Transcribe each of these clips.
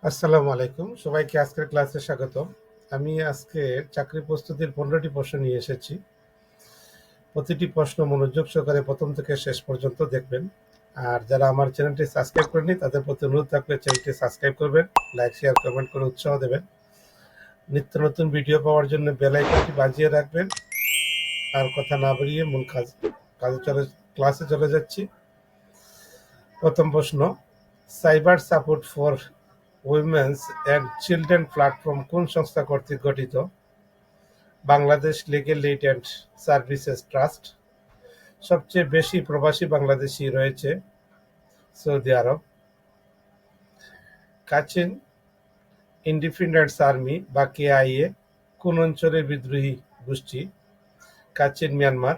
আসসালামু আলাইকুম। সবাইকে আজকের ক্লাসে স্বাগতম। আমি আজকে চাকরি প্রস্তুতির ১৫টি প্রশ্ন নিয়ে এসেছি। প্রতিটি প্রশ্ন মনোযোগ সহকারে ১ম থেকে শেষ পর্যন্ত দেখবেন। আর যারা আমার চ্যানেলটি সাবস্ক্রাইব করেনি তাদের প্রতি অনুরোধ থাকলে চ্যানেলটি সাবস্ক্রাইব করবেন, লাইক, শেয়ার, কমেন্ট করে উৎসাহ দেবেন। নিত্য নতুন ভিডিও পাওয়ার জন্য বেল আইকনটি বাজিয়ে রাখবেন। আর কথা না বাড়িয়ে মূল ক্লাসে চলে যাচ্ছি। প্রথম প্রশ্ন, cyber support for women's and children platform কোন সংস্থা কর্তৃক গঠিত? Bangladesh legal aid and services trust. সবচেয়ে বেশি প্রবাসী বাংলাদেশি রয়েছে সৌদি আরব। কাচিন ইন্ডিপেন্ডেন্স আর্মি বা KIA কোন অঞ্চলের বিদ্রোহী গোষ্ঠী? Kachin Myanmar.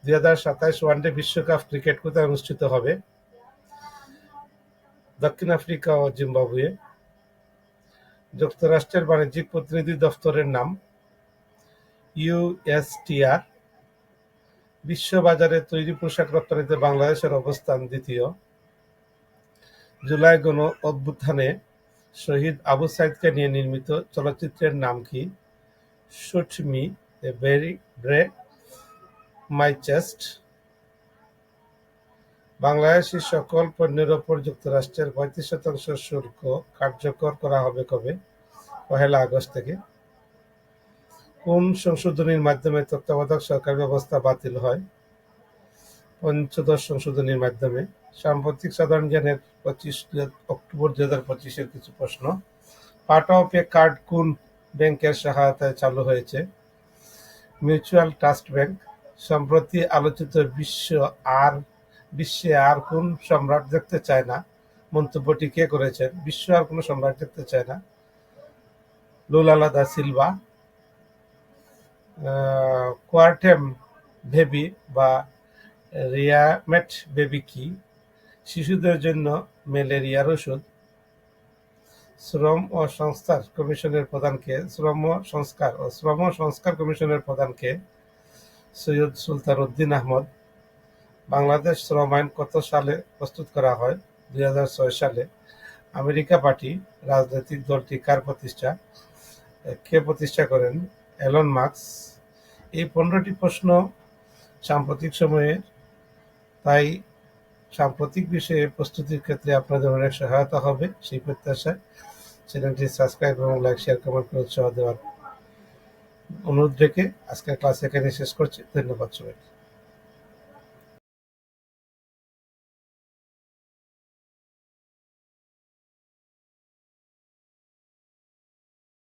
2027 ওয়ানডে বিশ্বকাপ ক্রিকেট কোথায় অনুষ্ঠিত হবে? দক্ষিণ আফ্রিকা ও জিম্বাবুয়ে। যুক্তরাষ্ট্রের বাণিজ্যিক প্রতিনিধি দফতরের নাম? USTR। বিশ্ববাজারে তৈরি পোশাক রপ্তানিতে বাংলাদেশের অবস্থান দ্বিতীয়। জুলাই গণ অভ্যুত্থানে শহীদ আবু সাইদকে নিয়ে নির্মিত চলচ্চিত্রের নাম কি? Shoot me, a very bray my chest. Bangladeshi সকল পণ্যের ওপর যুক্তরাষ্ট্রের 35% শুল্ক কার্যকর করা হবে কবে? 1 আগস্ট থেকে। কোন সংশোধনীর মাধ্যমে তত্ত্বাবধায়ক সরকার ব্যবস্থা বাতিল হয়? পঞ্চদশ সংশোধনীর মাধ্যমে। সাম্প্রতিক সাধারণ জ্ঞানের 25 অক্টোবর 2025-এর কিছু প্রশ্ন। পাঠাও পে কার্ড কোন ব্যাংকের সহায়তায় চালু হয়েছে? Mutual trust bank. সম্প্রতি আলোচিত বিশ্বে আর কোন সম্রাট দেখতে চায় না মন্তব্যটি কে করেছেন? বিশ্ব আর কোন সম্রাট দেখতে চায় না, লুলালা দা সিলভা। কোয়ারটেম বেবি বা রিয়ামেট বেবি কি? শিশুদের জন্য ম্যালেরিয়ার ওষুধ। শ্রম ও সংস্কার কমিশনের প্রধানকে? শ্রম সংস্কার কমিশনের প্রধানকে? সৈয়দ সুলতান উদ্দিন আহমদ। বাংলাদেশ শ্রম আইন কত সালে প্রস্তুত করা হয়? 2006 সালে। আমেরিকা পার্টি রাজনৈতিক দলটি কার প্রতিষ্ঠা? কে প্রতিষ্ঠা করেন? Elon Musk. এই 15টি প্রশ্ন সাম্প্রতিক সময়ে, তাই সাম্প্রতিক বিষয়ে প্রস্তুতির ক্ষেত্রে আপনাদের অনেক সহায়তা হবে সেই প্রত্যাশায় চ্যানেলটি সাবস্ক্রাইব এবং লাইক, শেয়ার, কমেন্ট করে উৎসাহ দেওয়ার অনুরোধ রেখে আজকের ক্লাস এখানে শেষ করছি। ধন্যবাদ সবাইকে।